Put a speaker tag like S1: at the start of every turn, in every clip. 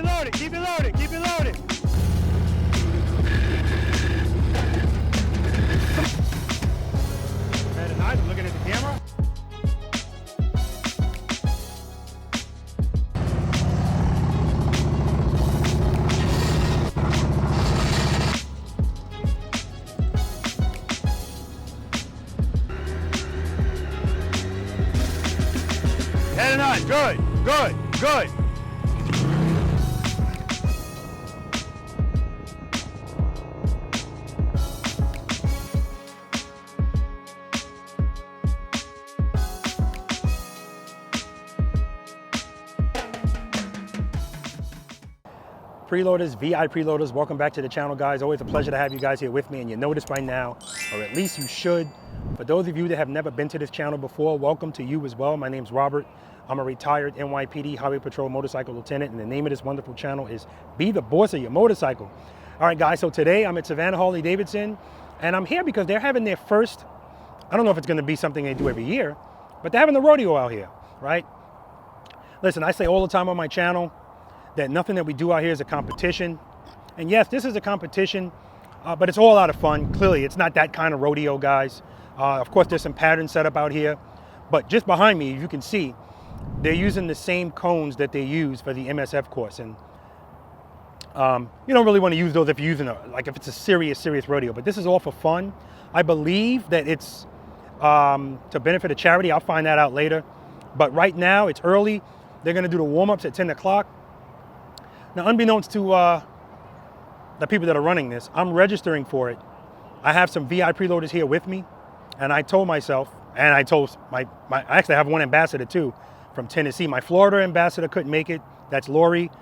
S1: it loaded, keep it loaded, keep it loaded. Better nice, I'm looking at the camera. Heading on, good, good, good. Preloaders, V.I.Preloaders, welcome back to the channel, guys. Always a pleasure to have you guys here with me, and you know this by now, or at least you should. For those of you that have never been to this channel before, welcome to you as well. My name's Robert. I'm a retired NYPD Highway Patrol motorcycle lieutenant, and the name of this wonderful channel is Be the Boss of Your Motorcycle. All right, guys, so today I'm at Savannah Harley-Davidson, and I'm here because they're having their first, I don't know if it's gonna be something they do every year, but they're having the rodeo out here, right? Listen, I say all the time on my channel that nothing that we do out here is a competition. And yes, this is a competition, but it's all out of fun. Clearly, it's not that kind of rodeo, guys. Of course, there's some patterns set up out here, but just behind me, you can see, they're using the same cones that they use for the MSF course. And you don't really want to use those if you're using if it's a serious rodeo, but this is all for fun. I believe that it's to benefit a charity. I'll find that out later. But right now, it's early. They're gonna do the warm-ups at 10 o'clock. Now, unbeknownst to the people that are running this, I'm registering for it. I have some V.I.Preloaders here with me, and I told myself, and I told I actually have one ambassador too from Tennessee. My Florida ambassador couldn't make it. That's Lori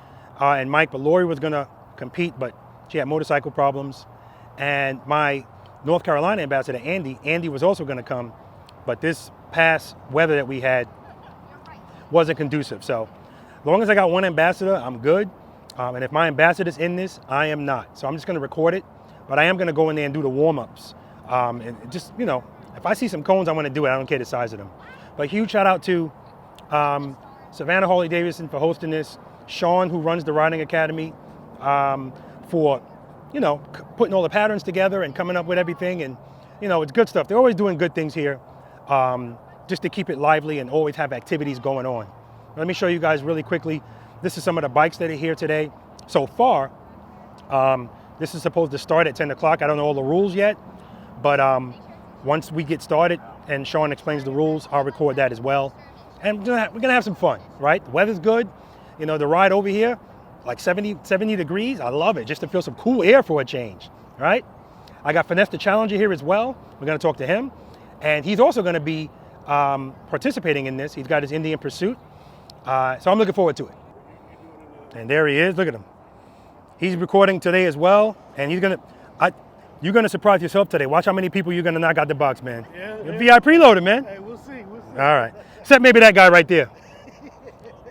S1: and Mike, but Lori was gonna compete, but she had motorcycle problems. And my North Carolina ambassador, Andy was also gonna come, but this past weather that we had wasn't conducive. So as long as I got one ambassador, I'm good. And if my ambassador's in this, I am not. So I'm just gonna record it, but I am gonna go in there and do the warm-ups. And just, you know, if I see some cones, I wanna do it. I don't care the size of them. But huge shout out to Savannah Harley-Davidson for hosting this, Sean, who runs the Riding Academy, for, you know, putting all the patterns together and coming up with everything. And, you know, it's good stuff. They're always doing good things here, just to keep it lively and always have activities going on. Let me show you guys really quickly. This is some of the bikes that are here today. So far, this is supposed to start at 10 o'clock. I don't know all the rules yet, but once we get started and Sean explains the rules, I'll record that as well. And we're gonna have some fun, right? The weather's good. You know, the ride over here, like 70 degrees, I love it, just to feel some cool air for a change, right? I got Finesse the Challenger here as well. We're gonna talk to him. And he's also gonna be participating in this. He's got his Indian Pursuit. So I'm looking forward to it. And there he is, look at him. He's recording today as well, and you're gonna surprise yourself today. Watch how many people you're gonna knock out the box, man. Yeah, you're V.I.Preloader, man.
S2: Hey, we'll see. All
S1: right. Except maybe that guy right there.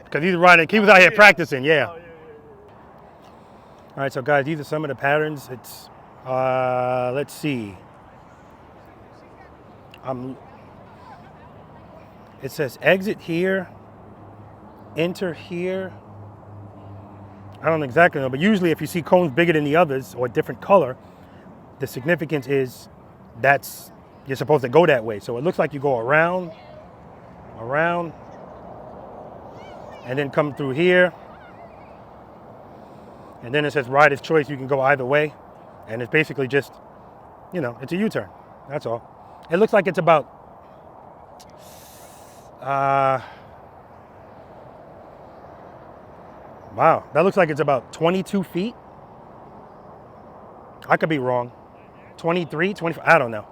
S1: Because he was out here practicing, yeah. All right, so guys, these are some of the patterns. It's, let's see. It says exit here, enter here. I don't exactly know, but usually if you see cones bigger than the others or a different color, the significance is you're supposed to go that way. So it looks like you go around, and then come through here. And then it says rider's choice. You can go either way. And it's basically just, you know, it's a U-turn. That's all. It looks like it's about, wow, that looks like it's about 22 feet. I could be wrong. 23, 25, I don't know.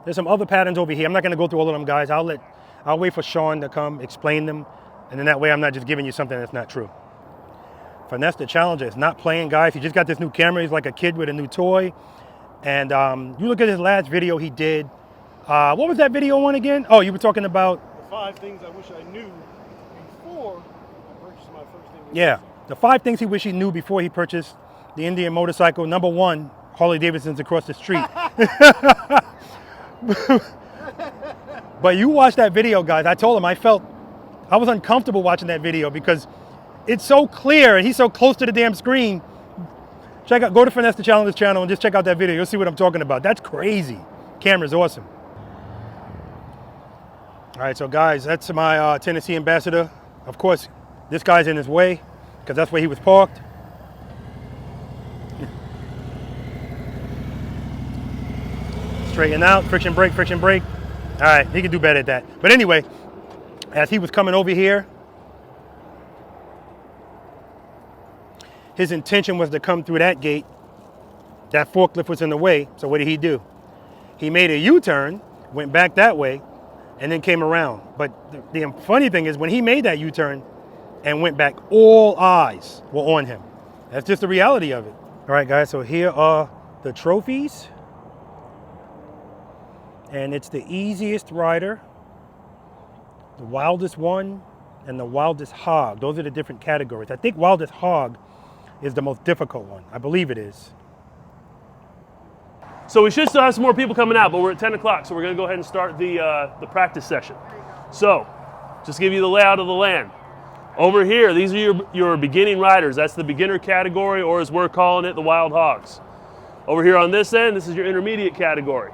S1: There's some other patterns over here. I'm not gonna go through all of them, guys. I'll wait for Sean to come explain them. And then that way I'm not just giving you something that's not true. Finesse the Challenger is not playing, guys. He just got this new camera. He's like a kid with a new toy. And you look at his last video he did. What was that video on again? Oh, you were talking about?
S2: The 5 things I wish I knew before I purchased my first Indian
S1: Yeah,
S2: motorcycle.
S1: the 5 things he wished he knew before he purchased the Indian motorcycle. Number 1, Harley-Davidson's across the street. But you watch that video, guys. I told him I was uncomfortable watching that video because it's so clear and he's so close to the damn screen. Check out, go to Finesse the Challenger's channel and just check out that video. You'll see what I'm talking about. That's crazy. Camera's awesome. All right, so guys, that's my Tennessee Ambassador. Of course, this guy's in his way because that's where he was parked. Straighten out, friction brake, friction brake. All right, he can do better at that. But anyway, as he was coming over here, his intention was to come through that gate. That forklift was in the way, so what did he do? He made a U-turn, went back that way, and then came around. But the funny thing is when he made that U-turn and went back, all eyes were on him. That's just the reality of it. All right, guys, so here are the trophies. And it's the easiest rider, the wildest one, and the wildest hog. Those are the different categories. I think wildest hog is the most difficult one. I believe it is.
S3: So we should still have some more people coming out, but we're at 10 o'clock, so we're going to go ahead and start the practice session. So, just to give you the layout of the land. Over here, these are your beginning riders. That's the beginner category, or as we're calling it, the wild hogs. Over here on this end, this is your intermediate category.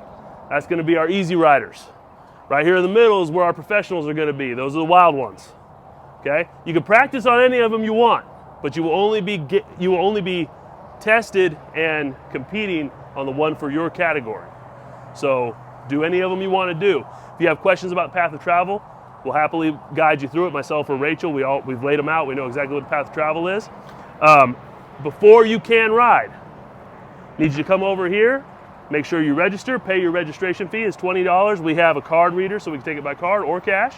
S3: That's going to be our easy riders. Right here in the middle is where our professionals are going to be. Those are the wild ones. Okay? You can practice on any of them you want, but you will only be tested and competing on the one for your category. So do any of them you want to do. If you have questions about path of travel, we'll happily guide you through it. Myself or Rachel, we've laid them out. We know exactly what the path of travel is. Before you can ride, need you to come over here. Make sure you register, pay your registration fee is $20. We have a card reader, so we can take it by card or cash.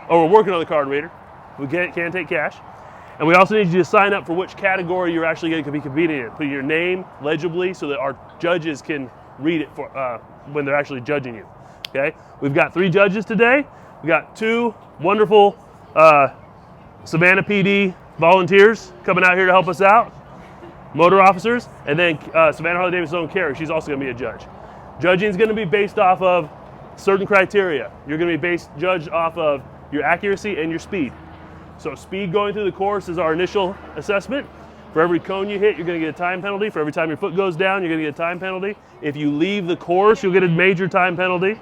S3: We're working on the card reader. We can take cash. And we also need you to sign up for which category you're actually going to be competing in. Put your name legibly so that our judges can read it when they're actually judging you. Okay? We've got 3 judges today. We got 2 wonderful Savannah PD volunteers coming out here to help us out. Motor officers, and then Savannah Harley-Davidson own Carrie. She's also going to be a judge. Judging is going to be based off of certain criteria. You're going to be judged off of your accuracy and your speed. So speed going through the course is our initial assessment. For every cone you hit, you're going to get a time penalty. For every time your foot goes down, you're going to get a time penalty. If you leave the course, you'll get a major time penalty.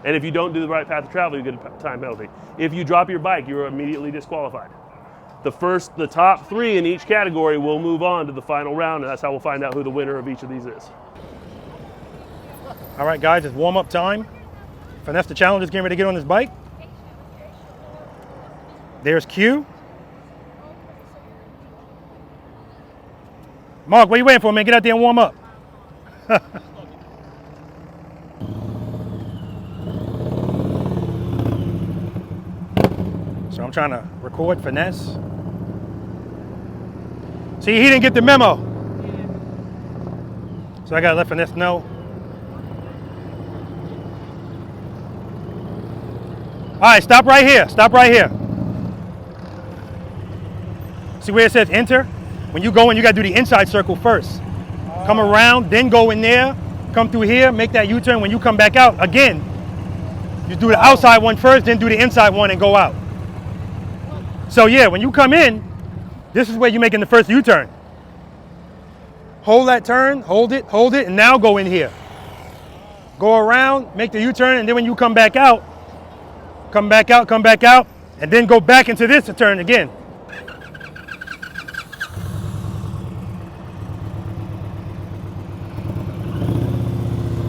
S3: And if you don't do the right path of travel, you get a time penalty. If you drop your bike, you're immediately disqualified. The top 3 in each category will move on to the final round, and that's how we'll find out who the winner of each of these is.
S1: All right, guys, it's warm-up time. Finesse the Challenger's getting ready to get on his bike. There's Q. Mark, what are you waiting for, man? Get out there and warm up. So I'm trying to record Finesse. See, he didn't get the memo. So I gotta let Finesse know. All right, stop right here. Stop right here. See where it says enter? When you go in, you gotta do the inside circle first. Come around, then go in there, come through here, make that U-turn. When you come back out, again, you do the outside one first, then do the inside one and go out. So yeah, when you come in, this is where you're making the first U-turn. Hold that turn, hold it, and now go in here. Go around, make the U-turn, and then when you come back out, and then go back into this turn again.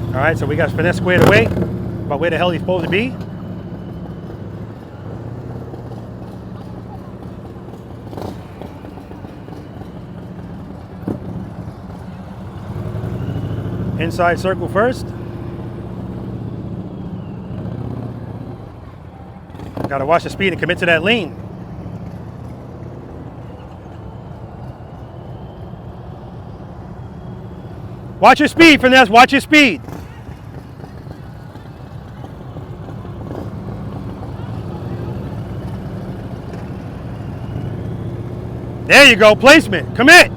S1: All right, so we got Finesse squared away about where the hell he's supposed to be. Inside circle first. Gotta watch the speed and commit to that lean. Watch your speed, Finesse, watch your speed. There you go, placement, commit.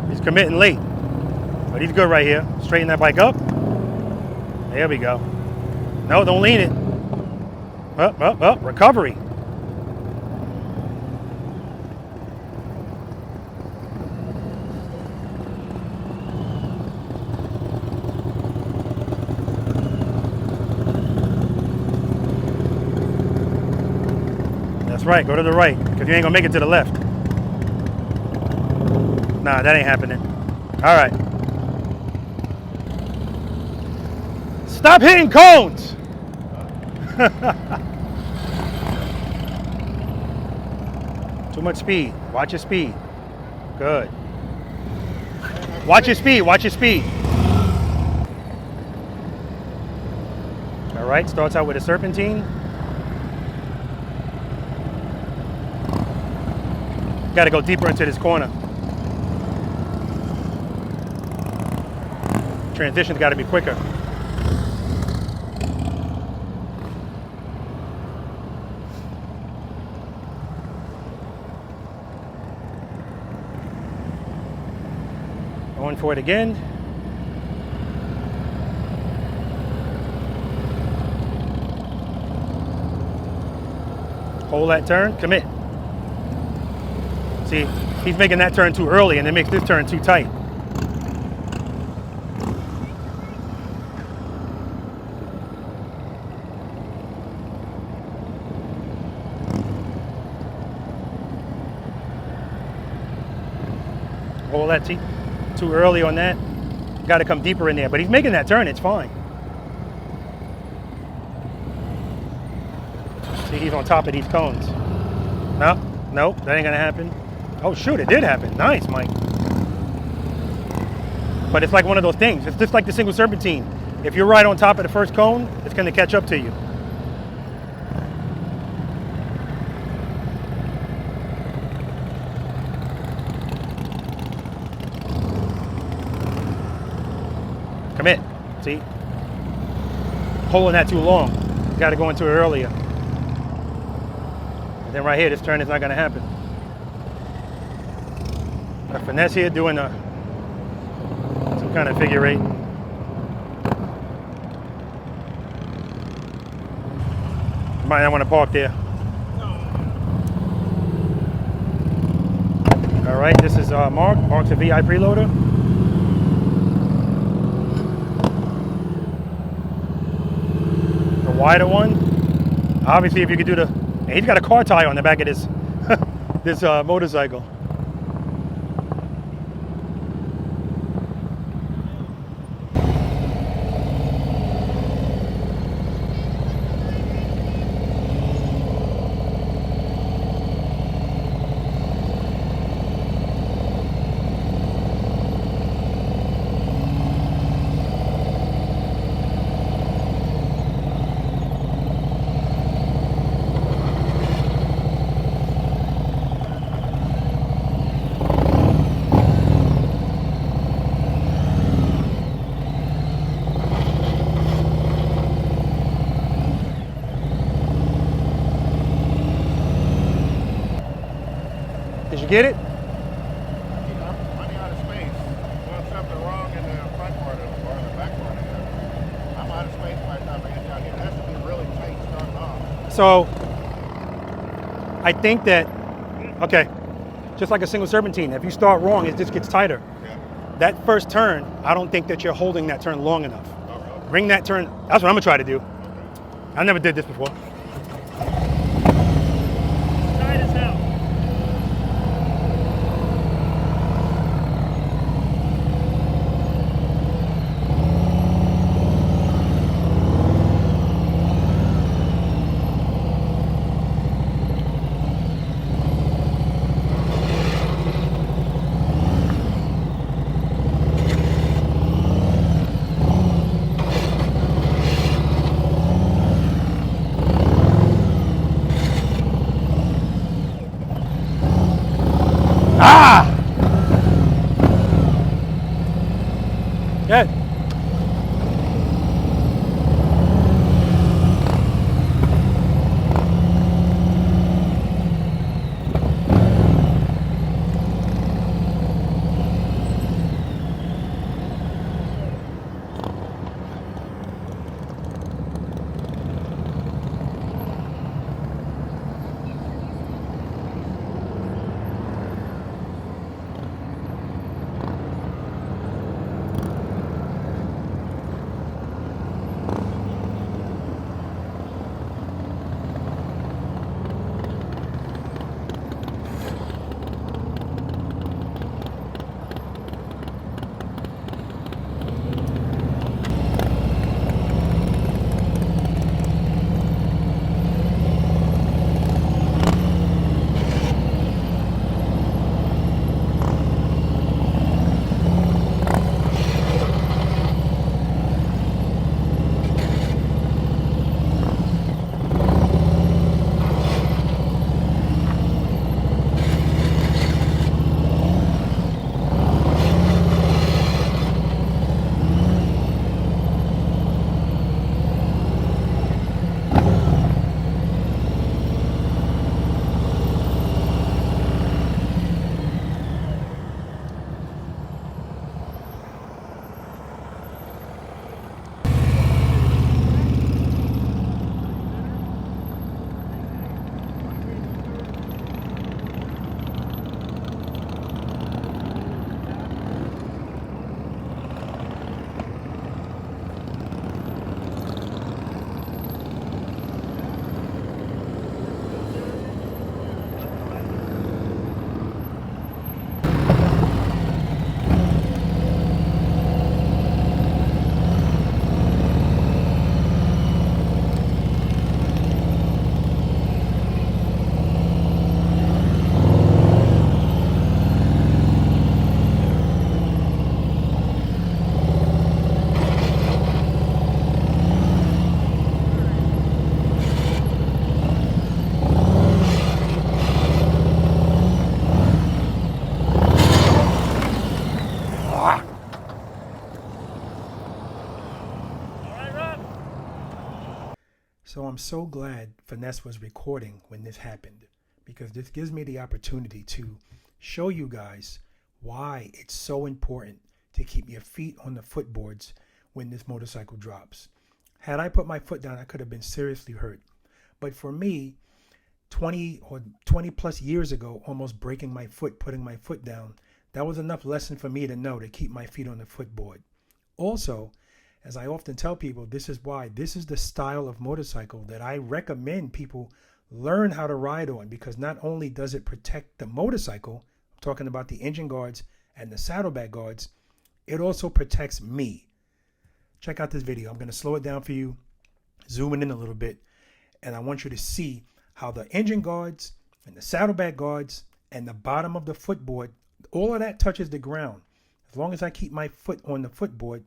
S1: He's committing late. But he's good right here. Straighten that bike up. There we go. No, don't lean it. Up, recovery. right. Go to the right, because you ain't gonna make it to the left. Nah, that ain't happening. All right. Stop hitting cones. Too much speed. Watch your speed. Good. Watch your speed. Watch your speed. All right. Starts out with a serpentine. Got to go deeper into this corner. Transition's got to be quicker. Going for it again. Hold that turn, commit. See, he's making that turn too early and it makes this turn too tight. Hold that too early on that. Got to come deeper in there, but he's making that turn, it's fine. See, he's on top of these cones. Nope, that ain't gonna happen. Oh shoot, it did happen. Nice, Mike. But it's like one of those things. It's just like the single serpentine. If you're right on top of the first cone, it's gonna catch up to you. Commit, see? Holding that too long. You gotta go into it earlier. And then right here, this turn is not gonna happen. A finesse here, doing some kind of figure eight. Might not want to park there. All right, this is Mark. Mark's a V.I.Preloader. The wider one. Obviously, if you could do the, and he's got a car tire on the back of this this motorcycle. Did you get it?
S2: I'm running out of space. Doing something wrong in the front part of it, or in the back part of it. I'm out of space by the time I get down here. It has to be really tight starting off.
S1: So, I think that, okay, just like a single serpentine, if you start wrong, it just gets tighter.
S2: Yeah.
S1: That first turn, I don't think that you're holding that turn long enough.
S2: Oh, really?
S1: Bring that turn, that's what I'm gonna try to do. I never did this before.
S3: Tight as hell.
S1: Ah! Good. I'm so glad Finesse was recording when this happened, because this gives me the opportunity to show you guys why it's so important to keep your feet on the footboards when this motorcycle drops. Had I put my foot down, I could have been seriously hurt. But for me, 20 plus years ago, almost breaking my foot, putting my foot down, that was enough lesson for me to know to keep my feet on the footboard. Also, as I often tell people, this is why this is the style of motorcycle that I recommend people learn how to ride on, because not only does it protect the motorcycle, I'm talking about the engine guards and the saddlebag guards, it also protects me. Check out this video. I'm going to slow it down for you, zoom in a little bit, and I want you to see how the engine guards and the saddlebag guards and the bottom of the footboard, all of that touches the ground. As long as I keep my foot on the footboard,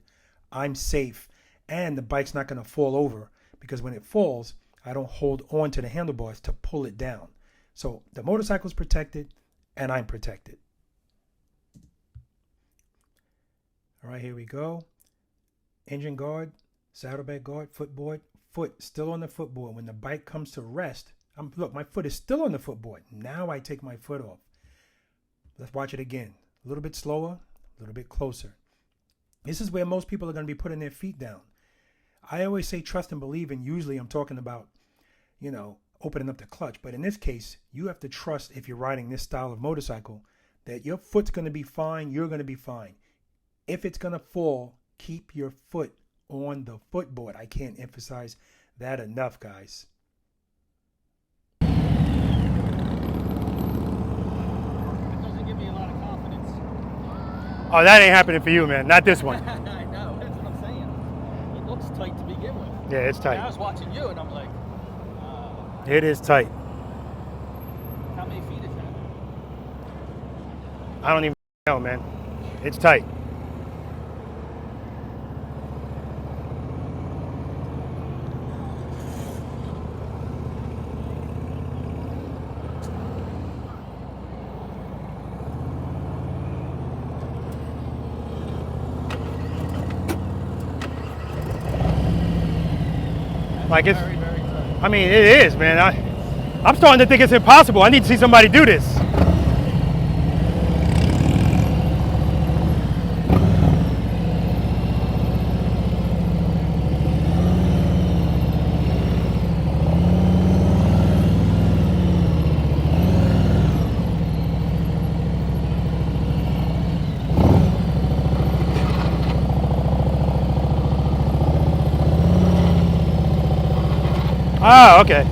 S1: I'm safe, and the bike's not going to fall over, because when it falls, I don't hold on to the handlebars to pull it down. So the motorcycle's protected and I'm protected. All right, here we go. Engine guard, saddlebag guard, footboard, foot still on the footboard. When the bike comes to rest, look, my foot is still on the footboard. Now I take my foot off. Let's watch it again. A little bit slower, a little bit closer. This is where most people are going to be putting their feet down. I always say trust and believe, and usually I'm talking about, opening up the clutch. But in this case, you have to trust, if you're riding this style of motorcycle, that your foot's going to be fine, you're going to be fine. If it's going to fall, keep your foot on the footboard. I can't emphasize that enough, guys. Oh, that ain't happening for you, man. Not this one.
S4: I know, that's what I'm saying. It looks tight to begin with.
S1: Yeah, it's tight.
S4: I was watching you and I'm like,
S1: it is tight.
S4: how many feet is that?
S1: I don't even know, man. It's tight. Like it's,
S4: Very, very tight.
S1: I mean, it is, man. I'm starting to think it's impossible. I need to see somebody do this. Oh, okay.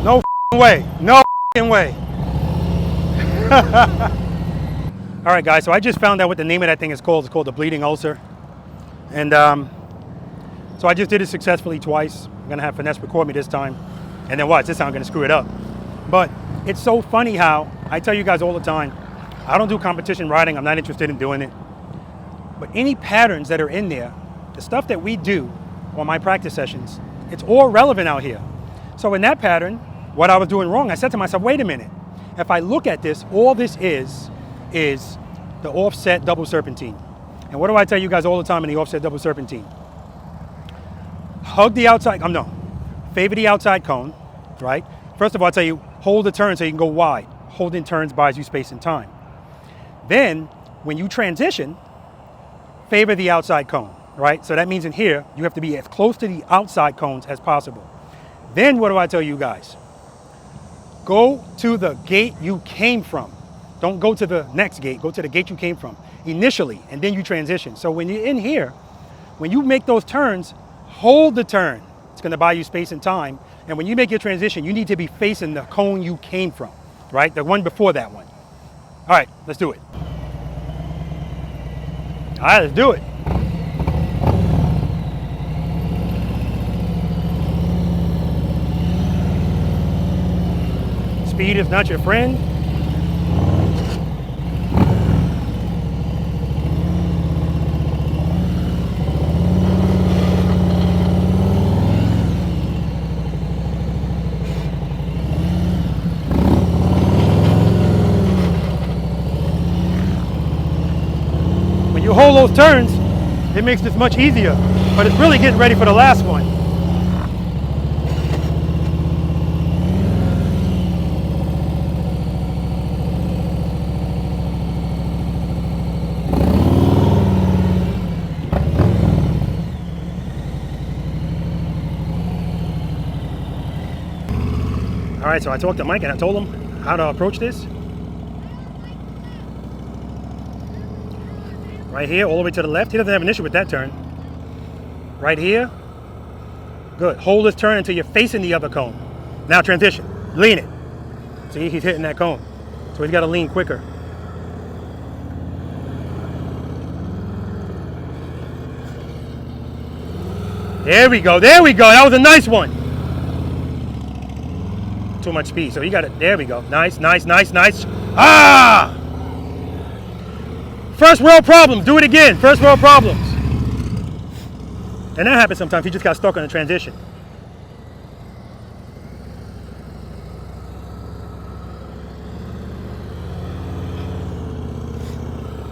S1: No way. No way. All right, guys, so I just found out what the name of that thing is called. It's called the bleeding ulcer. And so I just did it successfully twice. I'm gonna have Finesse record me this time. And then watch, this time I'm gonna screw it up. But it's so funny how, I tell you guys all the time, I don't do competition riding, I'm not interested in doing it. But any patterns that are in there, the stuff that we do on my practice sessions, it's all relevant out here. So in that pattern, what I was doing wrong, I said to myself, wait a minute. If I look at this, all this is the offset double serpentine. And what do I tell you guys all the time in the offset double serpentine? Hug the outside, favor the outside cone, right? First of all, I tell you, hold the turn so you can go wide. Holding turns buys you space and time. Then, when you transition, favor the outside cone, right? So that means in here, you have to be as close to the outside cones as possible. Then what do I tell you guys? Go to the gate you came from. Don't go to the next gate, go to the gate you came from initially, and then you transition. So when you're in here, when you make those turns, hold the turn. It's gonna buy you space and time. And when you make your transition, you need to be facing the cone you came from, right? The one before that one. All right, let's do it. All right, let's do it. Speed is not your friend. control those turns, it makes this much easier. But it's really getting ready for the last one. All right, so I talked to Mike and I told him how to approach this. Right here, all the way to the left. He doesn't have an issue with that turn. Right here. Good. Hold this turn until you're facing the other cone. Now transition. Lean it. See, he's hitting that cone. So he's got to lean quicker. There we go. There we go. That was a nice one. Too much speed. So you got it. There we go. Nice, nice, nice, nice. Ah! First world problems. Do it again. First world problems. And that happens sometimes. He just got stuck on the transition.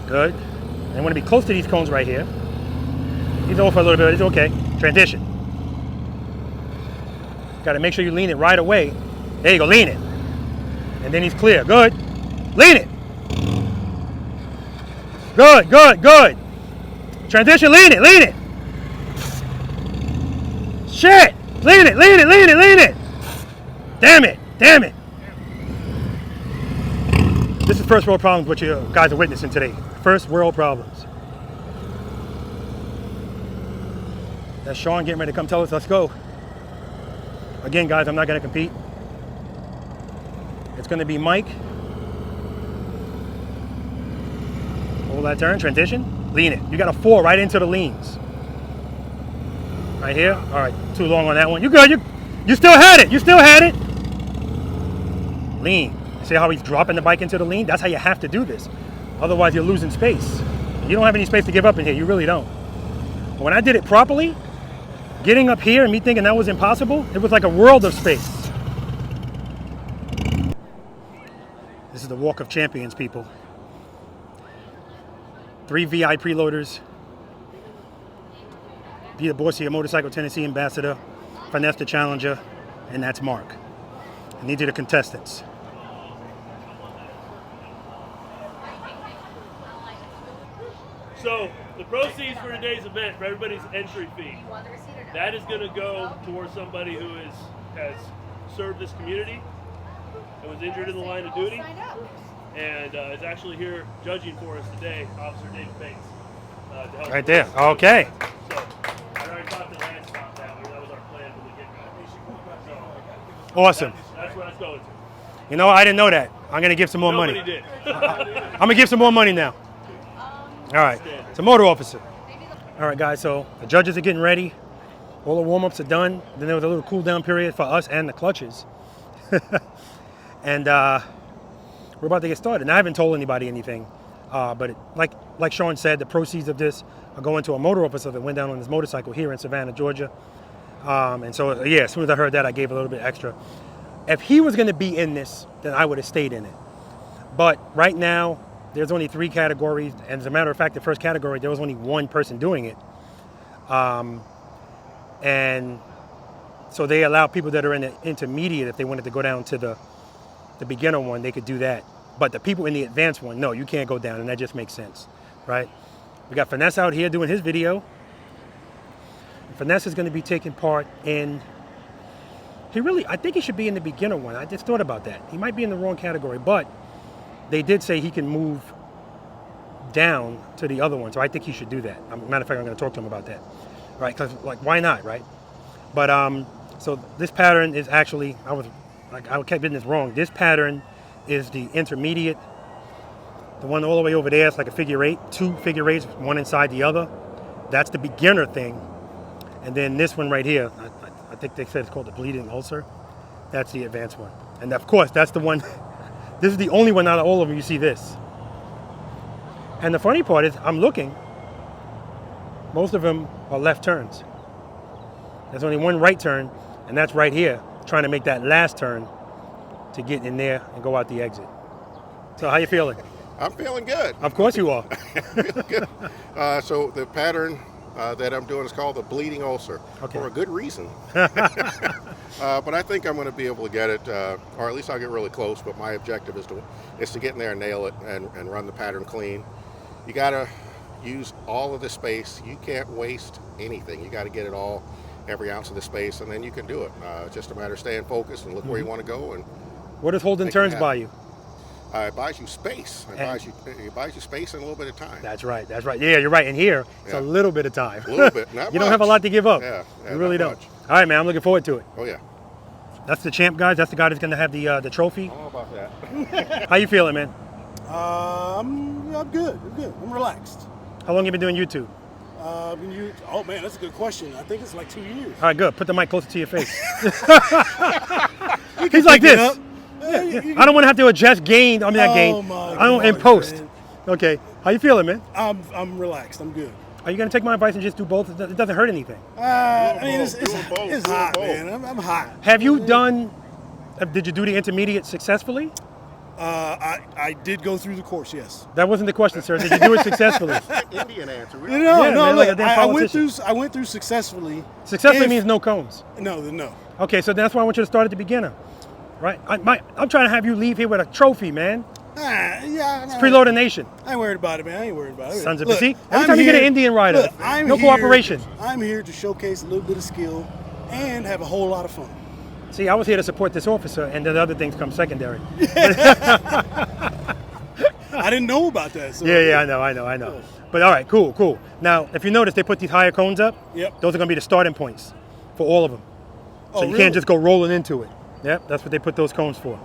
S1: Good. I want to be close to these cones right here. He's over for a little bit. It's okay. Transition. Got to make sure you lean it right away. There you go. Lean it. And then he's clear. Good. Lean it. Good, good, good. Transition, lean it, lean it. Shit. Lean it, lean it, lean it, lean it. Damn it, damn it. This is first world problems what you guys are witnessing today. First world problems. That's Sean getting ready to come tell us, let's go. Again, guys, I'm not going to compete. It's going to be Mike. Hold that turn, transition, lean it. You got to fall right into the leans. Right here. All right, too long on that one. You good, you still had it. You still had it. Lean. See how he's dropping the bike into the lean? That's how you have to do this. Otherwise, you're losing space. You don't have any space to give up in here. You really don't. But when I did it properly, getting up here and me thinking that was impossible, it was like a world of space. This is the Walk of Champions, people. 3 V.I.Preloaders. Be the boss of your motorcycle Tennessee ambassador. Finesse the challenger. And that's Mark. And these are the contestants.
S3: So the proceeds for today's event, for everybody's entry fee, that is going to go towards somebody who has served this community and was injured in the line of duty, and is actually here judging for us today, Officer David Bates. To help
S1: Right there. Okay.
S3: So I already talked to Lance about that. That was our plan from the get-go. So
S1: Awesome.
S3: that's where that's going to.
S1: You know, I didn't know that. I'm going to give some more money.
S3: Nobody did.
S1: I'm going to give some more money now. All right. It's a motor officer. All right, guys. So the judges are getting ready. All the warm-ups are done. Then there was a little cool-down period for us and the clutches. And we're about to get started. And I haven't told anybody anything. But like Sean said, the proceeds of this are going to a motor officer that went down on his motorcycle here in Savannah, Georgia. And so, yeah, as soon as I heard that, I gave a little bit extra. If he was going to be in this, then I would have stayed in it. But right now, there's only 3 categories. And as a matter of fact, the first category, there was only 1 person doing it. And so they allow people that are in the intermediate, if they wanted to go down to the beginner one, they could do that. But the people in the advanced one, no, you can't go down, and that just makes sense, right? We got Finesse out here doing his video. Finesse is going to be taking part in, I think he should be in the beginner one. I just thought about that. He might be in the wrong category, but they did say he can move down to the other one, so I think he should do that. Matter of fact, I'm going to talk to him about that, right? Because, like, why not, right? But, so this pattern is actually, I kept getting this wrong. This pattern is the intermediate. The one all the way over there is like a figure 8, 2 figure 8s, one inside the other. That's the beginner thing. And then this one right here, I think they said it's called the bleeding ulcer. That's the advanced one. And of course, that's the one, this is the only one out of all of them you see this. And the funny part is, I'm looking, most of them are left turns. There's only 1 right turn, and that's right here, trying to make that last turn to get in there and go out the exit. So how you feeling?
S2: I'm feeling good.
S1: Of course you are.
S2: Feeling good. So the pattern that I'm doing is called the bleeding ulcer,
S1: Okay.
S2: for a good reason. But I think I'm going to be able to get it, or at least I'll get really close. But my objective is to get in there and nail it and run the pattern clean. You got to use all of the space. You can't waste anything. You got to get it all, every ounce of the space, and then you can do it. It's just a matter of staying focused and look where you want to go. And
S1: What does holding
S2: make it
S1: turns
S2: happen.
S1: buy you?
S2: It buys you space. It buys you space and a little bit of time.
S1: That's right. That's right. Yeah, you're right. And here, it's a
S2: Yeah.
S1: little bit of time.
S2: A little bit, not
S1: You don't have a
S2: much.
S1: lot to give up.
S2: Yeah,
S1: You really
S2: not
S1: don't.
S2: much.
S1: All right, man. I'm looking forward to it.
S2: Oh yeah.
S1: That's the champ, guys. That's the guy that's going to have the trophy.
S2: I don't know about that.
S1: How you feeling, man?
S5: I'm good. I'm good. I'm relaxed.
S1: How long you been doing YouTube?
S5: Oh man, that's a good question. I think it's like 2 years.
S1: All right, good. Put the mic closer to your face. He's like
S5: pick it
S1: this.
S5: up. Yeah,
S1: I don't want to have to adjust gain. I mean, not gain.
S5: Oh, my
S1: I don't in
S5: God,
S1: post.
S5: man.
S1: Okay. How you feeling, man?
S5: I'm relaxed. I'm good.
S1: Are you going to take my advice and just do both? It doesn't hurt anything.
S5: I mean, it's
S2: Do 'em both.
S5: it's
S2: Do 'em
S5: hot,
S2: both.
S5: man. I'm hot.
S1: Have you done? Did you do the intermediate successfully?
S5: I did go through the course. Yes.
S1: That wasn't the question, sir. Did you do it successfully?
S2: Indian answer.
S5: No,
S1: Yeah,
S5: no.
S1: man,
S5: Look,
S1: like a damn
S5: I went
S1: politician.
S5: through. I went through successfully.
S1: Successfully
S5: If-
S1: means no cones.
S5: No.
S1: Okay, so that's why I want you to start at the beginner, right? I'm trying to have you leave here with a trophy, man.
S5: Yeah.
S1: It's Preloader Nation.
S5: I ain't worried about it, man. I ain't worried about it.
S1: Sons of
S5: Look,
S1: see, every
S5: I'm
S1: time you get an
S5: here-
S1: Indian rider,
S5: look, I'm
S1: no
S5: here-
S1: cooperation.
S5: I'm here to showcase a little bit of skill and have a whole lot of fun.
S1: See, I was here to support this officer, and then other things come secondary.
S5: I didn't know about that. So
S1: Yeah, I know. But all right, cool. Now, if you notice, they put these higher cones up.
S5: Yep.
S1: Those are going to be the starting points for all of them. So
S5: Oh,
S1: you
S5: really?
S1: can't just go rolling into it. Yep, that's what they put those cones for.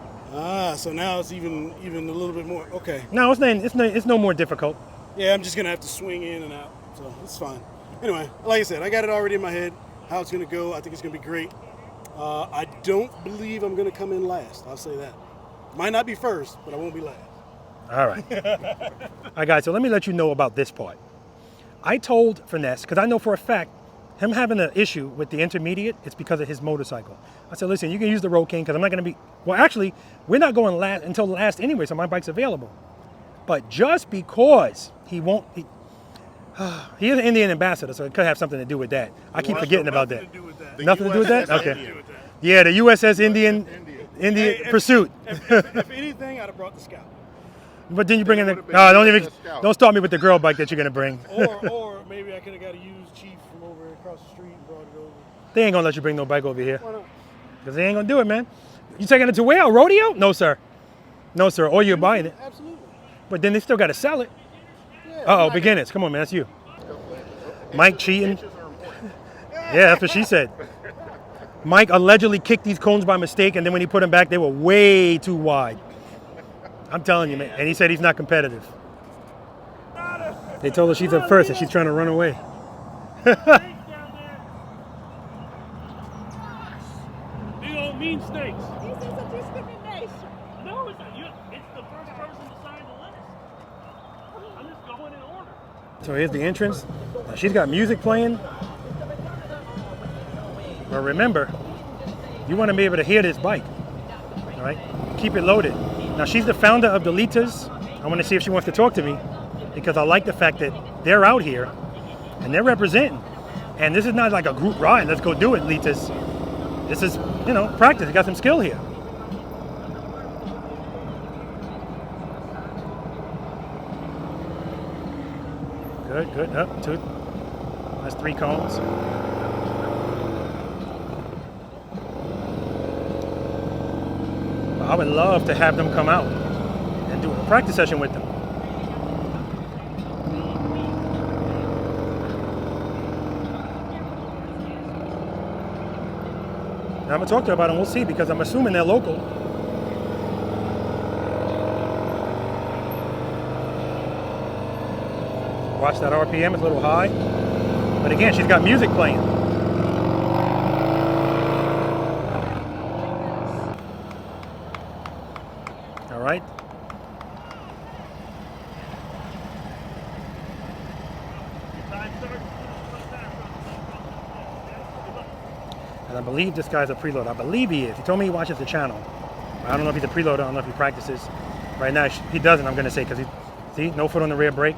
S5: So now it's even a little bit more. Okay.
S1: No, it's no more difficult.
S5: Yeah, I'm just gonna have to swing in and out, so it's fine. Anyway, like I said, I got it already in my head how it's gonna go. I think it's gonna be great. I don't believe I'm gonna come in last. I'll say that. Might not be first, but I won't be last.
S1: All right. All right, guys, so let me let you know about this part. I told Finesse, because I know for a fact, him having an issue with the intermediate, it's because of his motorcycle. I said, listen, you can use the Road King, because I'm not going to be, well, actually, we're not going last until last anyway, so my bike's available. But just because he won't, he is an Indian ambassador, so it could have something to do with that. I keep forgetting about that.
S5: Nothing to do with that.
S1: Nothing to do with that?
S2: USS
S1: Okay.
S2: Indian.
S1: Yeah, the USS Indian
S5: Hey,
S1: Pursuit.
S5: If anything, I'd have brought the Scout.
S1: But then you bring in the,
S2: would've been
S1: no,
S2: USS Scout.
S1: don't start me with the girl bike that you're going to bring.
S5: Or maybe I could have got a used Chief from over across the street and brought it over.
S1: They ain't going to let you bring no bike over here.
S5: Why not?
S1: Because they ain't going to do it, man. You taking it to where? A rodeo? No, sir. No, sir. Or you're buying it.
S5: Absolutely.
S1: But then they still got to sell it.
S5: Yeah,
S1: Uh-oh, beginners. Come on, man. That's you. Mike cheating. Yeah, that's what she said. Mike allegedly kicked these cones by mistake, and then when he put them back, they were way too wide. I'm telling you, man. And he said he's not competitive. They told her she's at first and she's trying to run away.
S3: Big old mean snakes.
S6: This is a discrimination.
S3: No, it's not. It's the first person to sign the list. I'm just going in order.
S1: So here's the entrance. Now she's got music playing. But remember, you want to be able to hear this bike. All right? Keep it loaded. Now she's the founder of the Litas. I want to see if she wants to talk to me because I like the fact that they're out here and they're representing. And this is not like a group ride. Let's go do it, Litas. This is, practice. You got some skill here. Good. Up, two. That's 3 cones. I would love to have them come out and do a practice session with them. Now I'm gonna talk to her about it and we'll see because I'm assuming they're local. Watch that RPM, it's a little high. But again, she's got music playing. All right. And I believe this guy's a preloader. I believe he is. He told me he watches the channel. I don't know if he's a preloader. I don't know if he practices. Right now, he doesn't, I'm going to say, because see, no foot on the rear brake.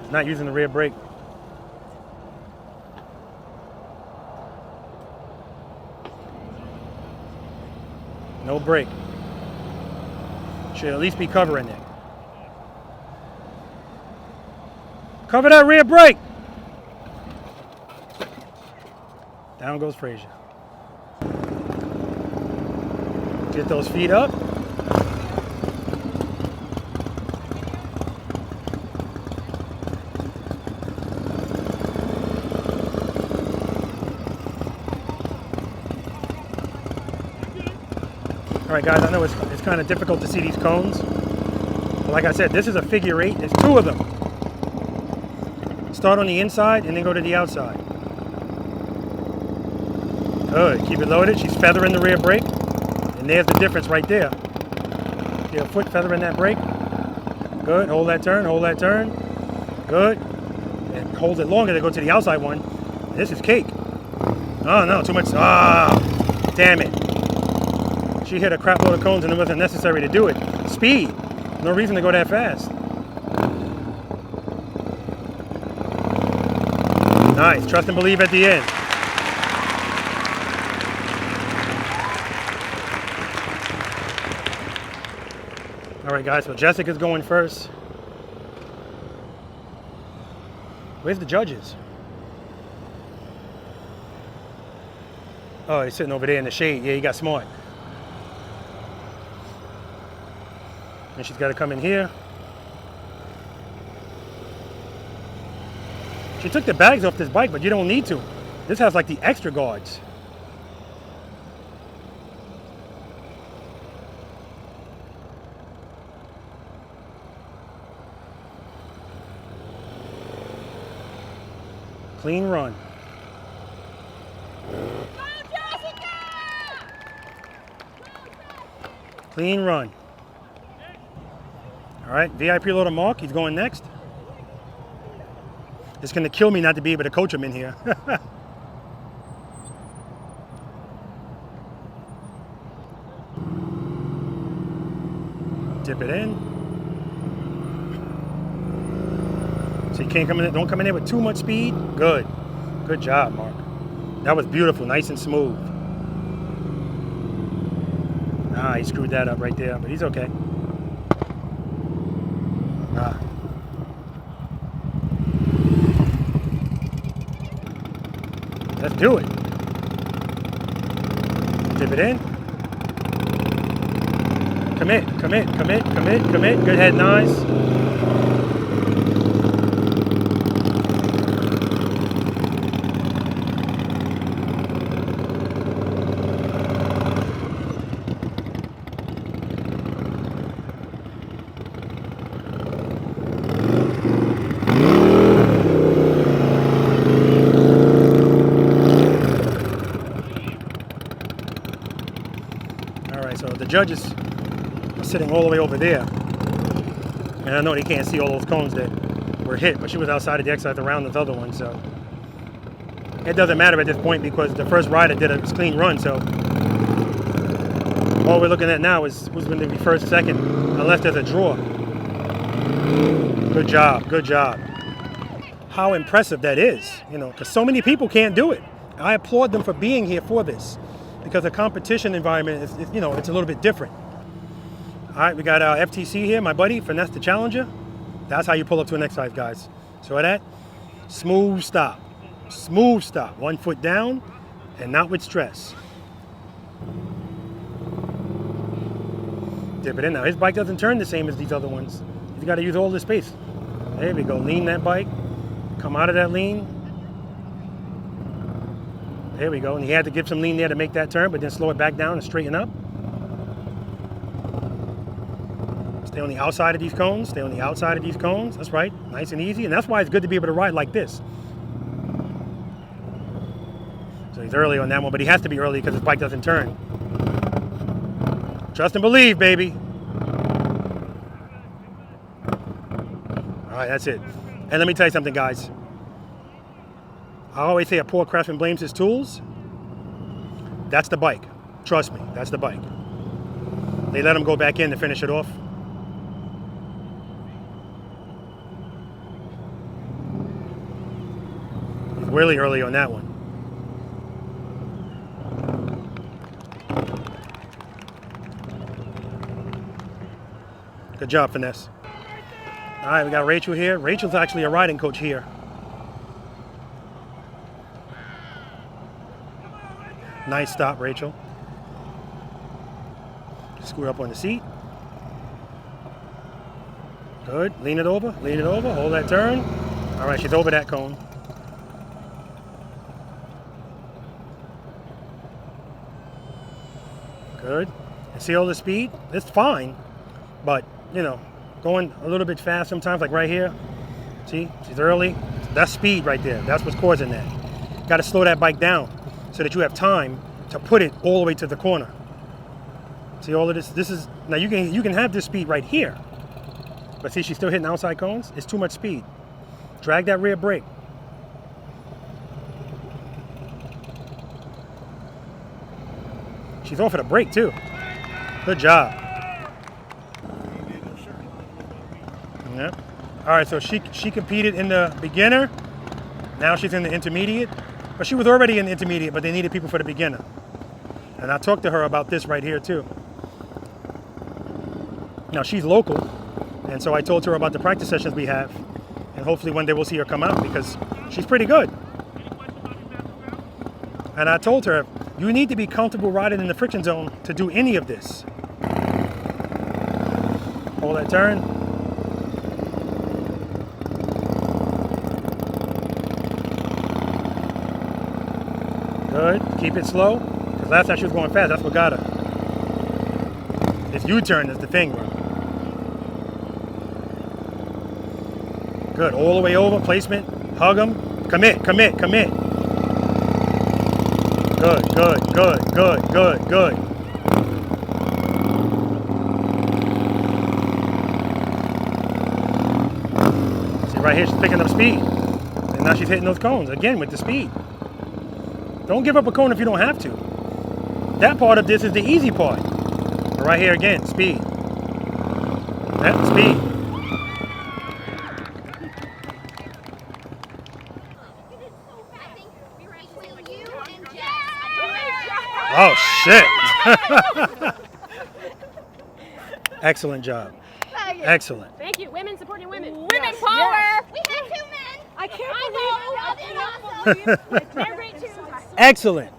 S1: He's not using the rear brake. No brake. Should at least be covering it. Cover that rear brake. Down goes Frazier. Get those feet up. All right, guys, I know it's kind of difficult to see these cones. But like I said, this is a figure 8. There's 2 of them. Start on the inside and then go to the outside. Good. Keep it loaded. She's feathering the rear brake. And there's the difference right there. See a foot feathering that brake? Good. Hold that turn. Hold that turn. Good. And hold it longer to go to the outside one. This is cake. Oh, no. Too much. Ah. Damn it. She hit a crap load of cones and it wasn't necessary to do it. Speed. No reason to go that fast. Nice. Trust and believe at the end. All right, guys. So Jessica's going first. Where's the judges? Oh, he's sitting over there in the shade. Yeah, he got smart. And she's got to come in here. She took the bags off this bike, but you don't need to. This has like the extra guards. Clean run. Clean run. All right, V.I.Preloader Mark, he's going next. It's going to kill me not to be able to coach him in here. Dip it in. So you can't come in, don't come in there with too much speed. Good. Good job, Mark. That was beautiful, nice and smooth. Ah, he screwed that up right there, but he's okay. Ah. Let's do it. Dip it in. Commit, commit, commit, commit, commit. Good head, nice. So the judges are sitting all the way over there. And I know they can't see all those cones that were hit, but she was outside of the exit around the other one, so. It doesn't matter at this point because the first rider did a clean run, so. All we're looking at now is who's going to be first, second, unless there's a draw. Good job, good job. How impressive that is, you know, because so many people can't do it. I applaud them for being here for this. Because the competition environment is, you know, it's a little bit different. All right, we got our FTC here, my buddy, Finesse the Challenger. That's how you pull up to an exercise, guys. So that, smooth stop. Smooth stop. 1 foot down and not with stress. Dip it in now. His bike doesn't turn the same as these other ones. You got to use all the space. There we go. Lean that bike. Come out of that lean. There we go, and he had to give some lean there to make that turn, but then slow it back down and straighten up. Stay on the outside of these cones, stay on the outside of these cones. That's right, nice and easy, and that's why it's good to be able to ride like this. So he's early on that one, but he has to be early because his bike doesn't turn. Trust and believe, baby. All right, that's it. And let me tell you something, guys. I always say a poor craftsman blames his tools. That's the bike. Trust me, that's the bike. They let him go back in to finish it off. really early on that one. Good job, Finesse. All right, we got Rachel here. Rachel's actually a riding coach here. Nice stop, Rachel. Scoot up on the seat. Good. Lean it over. Lean it over. Hold that turn. All right, she's over that cone. Good. And see all the speed? It's fine, but, you know, going a little bit fast sometimes, like right here. See, she's early. That's speed right there. That's what's causing that. Got to slow that bike down so that you have time to put it all the way to the corner. See all of this? This is, now you can have this speed right here. But see, she's still hitting outside cones. It's too much speed. Drag that rear brake. She's off of the brake too. Good job. Yep. All right, so she competed in the beginner. Now she's in the intermediate. But she was already in the intermediate, but they needed people for the beginner. And I talked to her about this right here too. Now she's local, and so I told her about the practice sessions we have, and hopefully one day we'll see her come out because she's pretty good. And I told her, you need to be comfortable riding in the friction zone to do any of this. Hold that turn. Good. Keep it slow. Because last time she was going fast, that's what got her. This U-turn is the thing, bro. Good. All the way over. Placement. Hug them. Commit. Commit. Commit. Good. Good. Good. Good. Good. Good. See right here, she's picking up speed. And now she's hitting those cones again with the speed. Don't give up a cone if you don't have to. That part of this is the easy part. But right here again, speed. That speed. Oh shit! Excellent job. Excellent.
S6: Thank you. Women supporting women. Women
S4: Yes,
S6: power.
S4: yes.
S6: We had 2 men.
S4: I can't
S6: Y'all did awesome. They're great too.
S1: Excellent.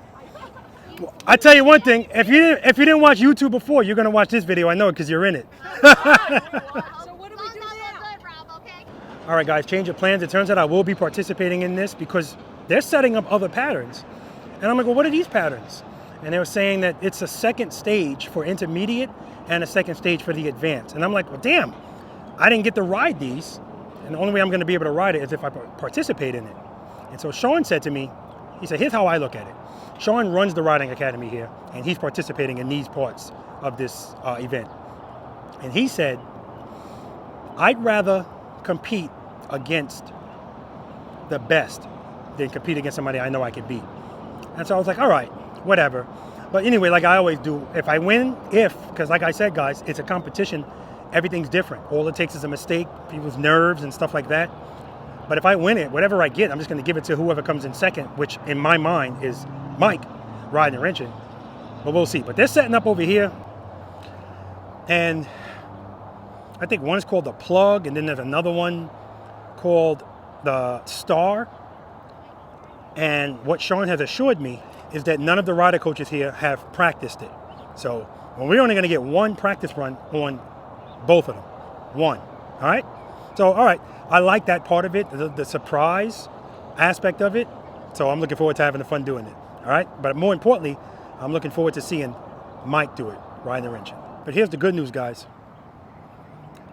S1: Well, I tell you one thing. If you didn't watch YouTube before, you're gonna watch this video. I know it because you're in it.
S6: So what do we do now?
S1: All right, guys. Change of plans. It turns out I will be participating in this because they're setting up other patterns, and I'm like, well, what are these patterns? And they were saying that it's a second stage for intermediate and a second stage for the advanced. And I'm like, well, damn, I didn't get to ride these. And the only way I'm going to be able to ride it is if I participate in it. And so Sean said to me, he said, here's how I look at it. Sean runs the riding academy here, and he's participating in these parts of this event. And he said, I'd rather compete against the best than compete against somebody I know I can beat. And so I was like, all right, whatever. But anyway, like I always do, if I win, because like I said, guys, it's a competition, everything's different. All it takes is a mistake, people's nerves and stuff like that. But if I win it, whatever I get, I'm just going to give it to whoever comes in second, which in my mind is Mike, riding and wrenching. But we'll see. But they're setting up over here. And I think one is called the Plug, and then there's another one called the Star. And what Sean has assured me is that none of the rider coaches here have practiced it. So we're only going to get one practice run on both of them. One. All right? So, all right. I like that part of it, the surprise aspect of it. So I'm looking forward to having the fun doing it. All right? But more importantly, I'm looking forward to seeing Mike do it, riding the wrenching. But here's the good news, guys.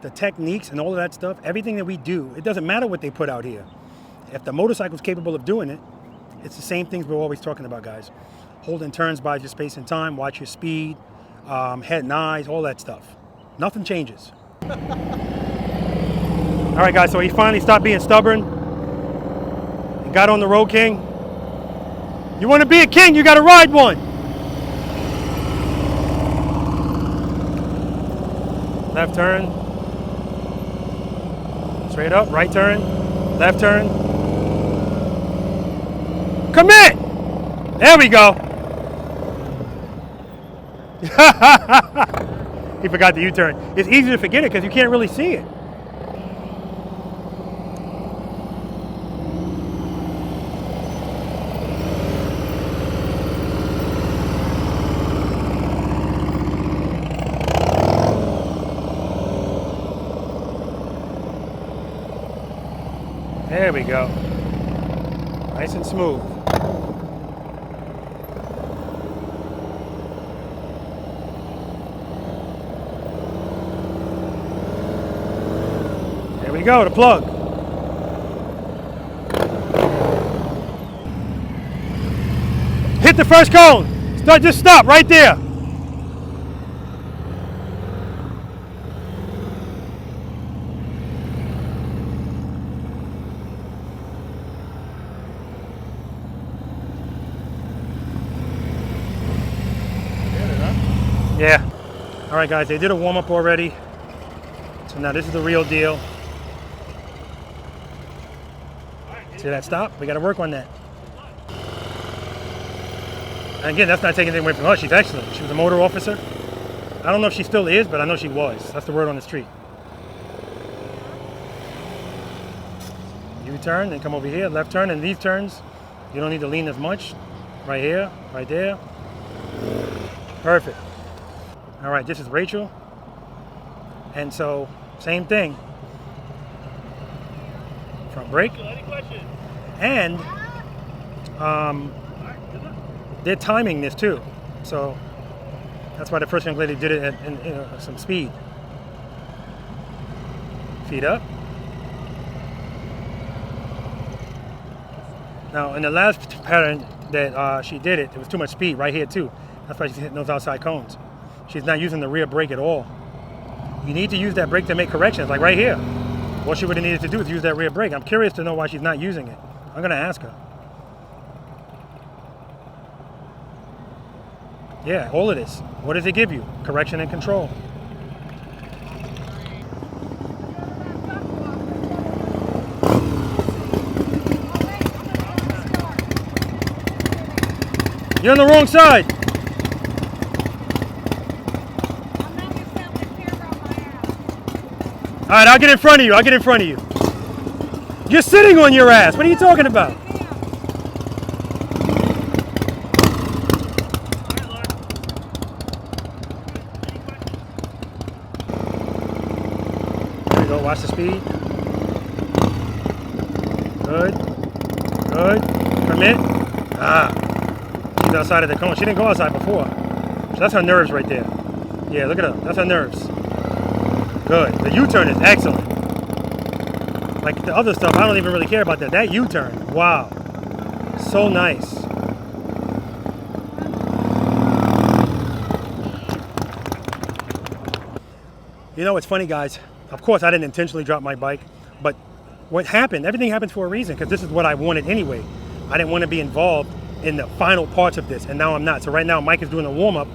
S1: The techniques and all of that stuff, everything that we do, it doesn't matter what they put out here. If the motorcycle's capable of doing it, it's the same things we're always talking about, guys. Holding turns by your space and time, watch your speed, head and eyes, all that stuff. Nothing changes. All right, guys, so he finally stopped being stubborn and got on the Road King. You want to be a king, you got to ride one. Left turn. Straight up, right turn, left turn. Commit! There we go. He forgot the U-turn. It's easy to forget it because you can't really see it. There we go. Nice and smooth. There we go, the plug. Hit the first cone. Just stop right there. Yeah. All right, guys, they did a warm-up already. So now this is the real deal. See that stop? We got to work on that. And again, that's not taking anything away from her. She's excellent. She was a motor officer. I don't know if she still is, but I know she was. That's the word on the street. U-turn, then come over here, left turn. And these turns, you don't need to lean as much. Right here, right there. Perfect. All right, this is Rachel. And so, same thing. Front brake. And they're timing this too. So that's why the first young lady did it at some speed. Feet up. Now, in the last pattern that she did it, there was too much speed right here too. That's why she's hitting those outside cones. She's not using the rear brake at all. You need to use that brake to make corrections, like right here. What she would have needed to do is use that rear brake. I'm curious to know why she's not using it. I'm gonna ask her. Yeah, all of this. What does it give you? Correction and control. You're on the wrong side. All right, I'll get in front of you. I'll get in front of you. You're sitting on your ass. What are you talking about? There we go. Watch the speed. Good. Good. Commit. She's outside of the cone. She didn't go outside before. So that's her nerves right there. Yeah, look at her. That's her nerves. Good. The U-turn is excellent. Like the other stuff, I don't even really care about that. That U-turn, wow. So nice. You know, it's funny, guys. Of course, I didn't intentionally drop my bike, but what happened, everything happens for a reason, because this is what I wanted anyway. I didn't want to be involved in the final parts of this, and now I'm not. So right now, Mike is doing a warm-up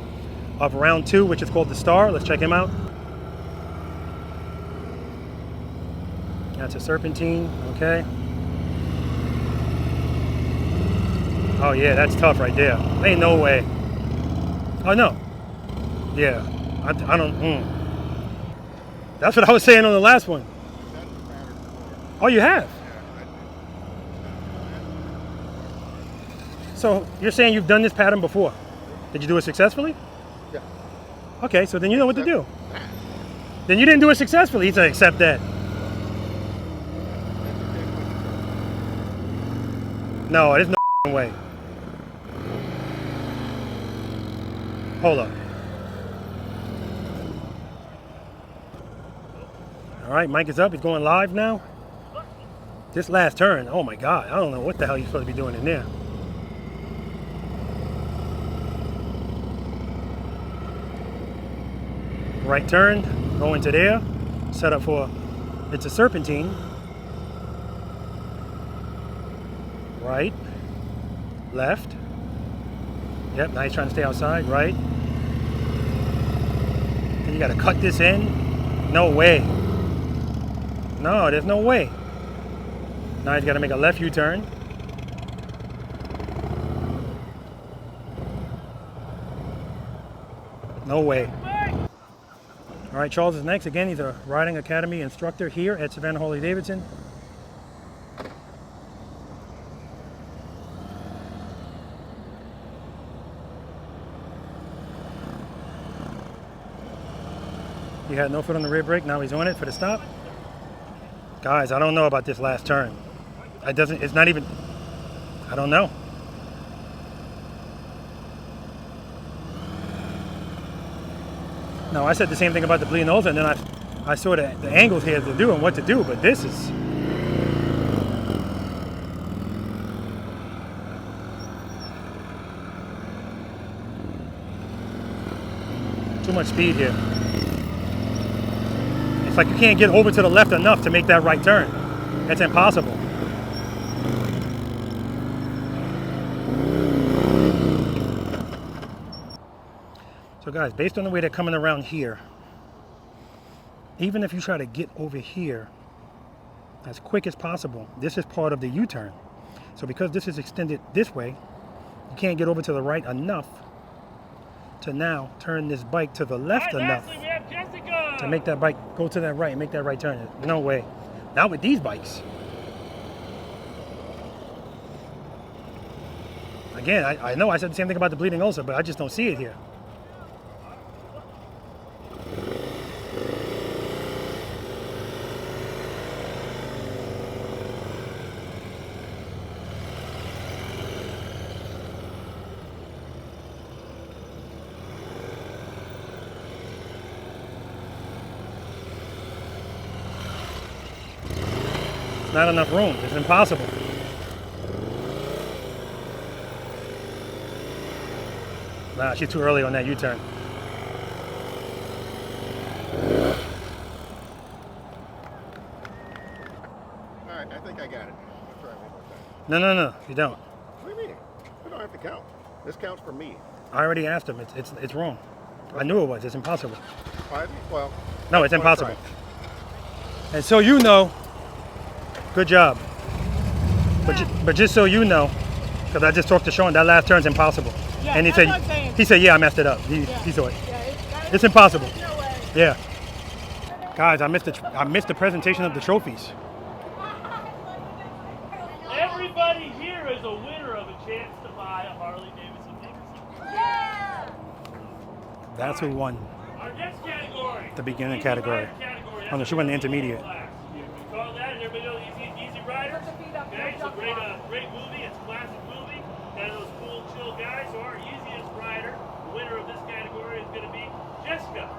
S1: of round 2, which is called the Star. Let's check him out. That's a serpentine, okay. Oh yeah, that's tough right there. Ain't no way. Oh no. Yeah, I don't, That's what I was saying on the last one. Oh, you have? So you're saying you've done this pattern before? Did you do it successfully?
S2: Yeah.
S1: Okay, so then you know what to do. Then you didn't do it successfully. He said, accept that. No, there's no way. Hold up. All right, Mike is up. He's going live now. This last turn, oh my God. I don't know what the hell you're supposed to be doing in there. Right turn, go into there. Set up for, it's a serpentine. Right, left. Yep, now he's trying to stay outside. Right. Then you got to cut this in. No way. No, there's no way. Now he's got to make a left U-turn. No way. All right, Charles is next. Again, he's a riding academy instructor here at Savannah Harley-Davidson. He had no foot on the rear brake. Now he's on it for the stop. Guys, I don't know about this last turn. It's not even, I don't know. No, I said the same thing about the bleeding Ulcer, and then I saw the angles he had to do and what to do, but this is. Too much speed here. It's like you can't get over to the left enough to make that right turn. It's impossible. So guys, based on the way they're coming around here, even if you try to get over here as quick as possible, this is part of the U-turn. So because this is extended this way, you can't get over to the right enough to now turn this bike to the left enough to make that bike go to that right and make that right turn. No way. Not with these bikes. Again, I know I said the same thing about the bleeding Ulcer, but I just don't see it here. Not enough room. It's impossible. Nah, she's too early on that U-turn.
S2: All right, I think I got it. I'll try one more time.
S1: No, you don't.
S2: What do you mean? We don't have to count. This counts for me.
S1: I already asked him. It's wrong. I knew it was. It's impossible.
S2: Well,
S1: No, it's impossible. And so you know, good job. But just so you know, because I just talked to Sean, that last turn's impossible.
S6: Yeah,
S1: and he said, yeah, I messed it up. He saw it.
S6: Yeah,
S1: It's impossible.
S6: No way.
S1: Yeah. Guys, I missed the presentation of the trophies.
S3: Everybody here is a winner of a chance to buy a Harley-Davidson motorcycle.
S6: Yeah.
S1: That's who won
S3: Our next category.
S1: the beginning category. Oh no, she won the intermediate.
S3: You call that, and everybody knows Easy Rider. Okay, it's a great movie. It's a classic movie. Got those cool, chill guys. So our easiest rider, the winner of this category, is going to be Jessica.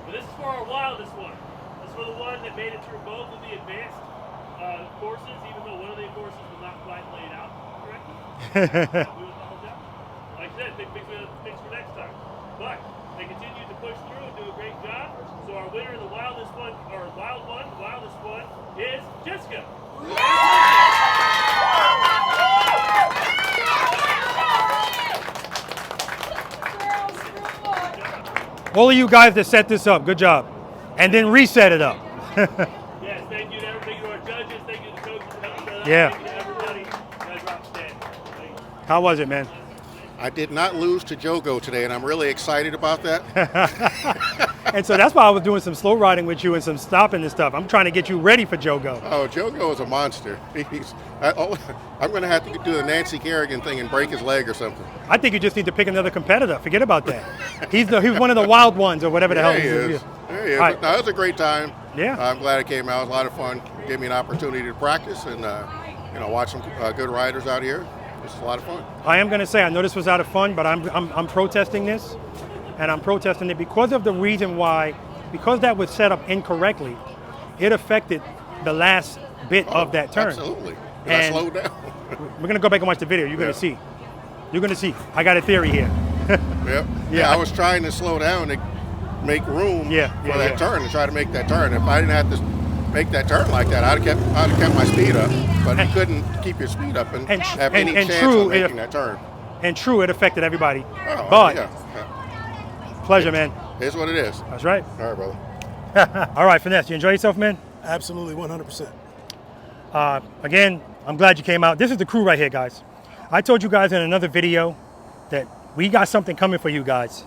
S3: But this is for our wildest one. This is for the one that made it through both of the advanced courses, even though one of the courses was not quite laid out correctly. We would follow that. Like I said, big things for next time. But they continue to push through and do a great job. So our winner of the wildest one, or the wildest one, is Jessica.
S1: All of you guys that set this up, good job. And then reset it up.
S3: Yes, thank you to everybody, to our judges, thank you to the coaches for helping us out.
S1: Yeah.
S3: Thank you to everybody. You guys are outstanding. Thank you.
S1: How was it, man?
S2: I did not lose to Jogo today, and I'm really excited about that.
S1: And so that's why I was doing some slow riding with you and some stopping and stuff. I'm trying to get you ready for Jogo.
S2: Oh, Jogo is a monster. I'm going to have to do the Nancy Kerrigan thing and break his leg or something.
S1: I think you just need to pick another competitor. Forget about that. He's one of the wild ones or whatever the hell
S2: He is. There he is.
S1: All right.
S2: No, it was a great time.
S1: Yeah.
S2: I'm glad it came out. It was a lot of fun. Gave me an opportunity to practice and watch some good riders out here. It's a lot of fun.
S1: I am going to say, I know this was out of fun, but I'm protesting this. And I'm protesting it because of the reason why, because that was set up incorrectly, it affected the last bit of that turn.
S2: Absolutely.
S1: And
S2: I slowed down.
S1: We're going to go back and watch the video. You're going to see. You're going to see. I got a theory here.
S2: Yep. Yeah, I was trying to slow down to make room for that turn, to try to make that turn. If I didn't have to make that turn like that, I'd have kept my speed up. But you couldn't keep your speed up and have any chance of making that turn.
S1: And true, it affected everybody.
S2: Oh,
S1: but
S2: yeah.
S1: pleasure, man.
S2: Here's what it is.
S1: That's right.
S2: All right, brother.
S1: All right, Finesse, you enjoy yourself, man?
S5: Absolutely, 100%.
S1: Again, I'm glad you came out. This is the crew right here, guys. I told you guys in another video that we got something coming for you guys.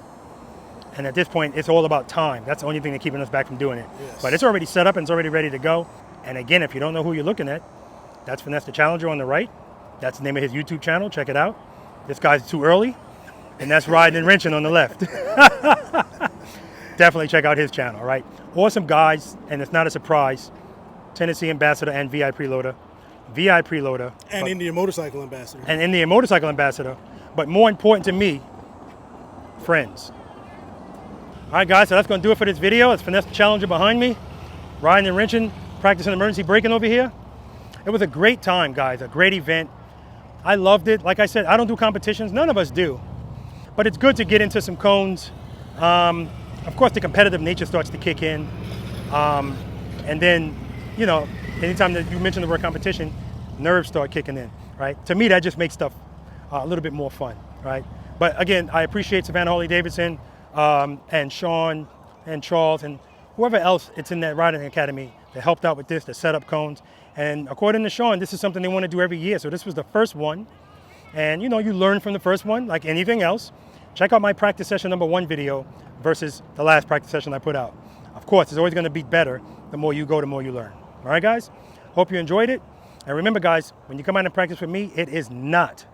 S1: And at this point, it's all about time. That's the only thing that's keeping us back from doing it.
S5: Yes.
S1: But it's already set up and it's already ready to go. And again, if you don't know who you're looking at, that's Finesse the Challenger on the right. That's the name of his YouTube channel. Check it out. This guy's too early. And that's Riding and Wrenching on the left. Definitely check out his channel, all right? Awesome guys, and it's not a surprise. Tennessee Ambassador and V.I.Preloader. V.I.Preloader.
S5: And Indian Motorcycle Ambassador.
S1: And Indian Motorcycle Ambassador. But more important to me, friends. All right, guys, so that's going to do it for this video. It's Finesse the Challenger behind me. Riding and Wrenching, practicing emergency braking over here. It was a great time, guys, a great event. I loved it. Like I said, I don't do competitions. None of us do. But it's good to get into some cones. Of course, the competitive nature starts to kick in. And then, you know, anytime that you mention the word competition, nerves start kicking in, right? To me, that just makes stuff a little bit more fun, right? But again, I appreciate Savannah Harley-Davidson and Sean and Charles and whoever else it's in that riding academy that helped out with this, to set up cones. And according to Sean, this is something they want to do every year. So this was the first one. And you know, you learn from the first one like anything else. Check out my practice session #1 video versus the last practice session I put out. Of course, it's always going to be better. The more you go, the more you learn. All right, guys? Hope you enjoyed it. And remember, guys, when you come out and practice with me, it is not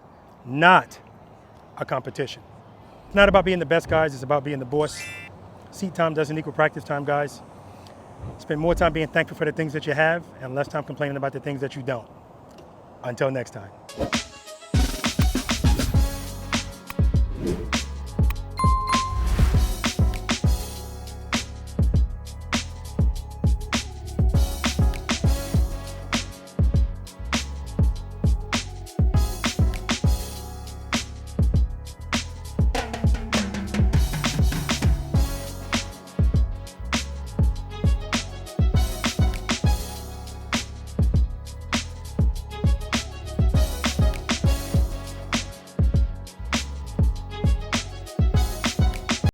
S1: a competition. It's not about being the best, guys. It's about being the boss. Seat time doesn't equal practice time, guys. Spend more time being thankful for the things that you have and less time complaining about the things that you don't. Until next time.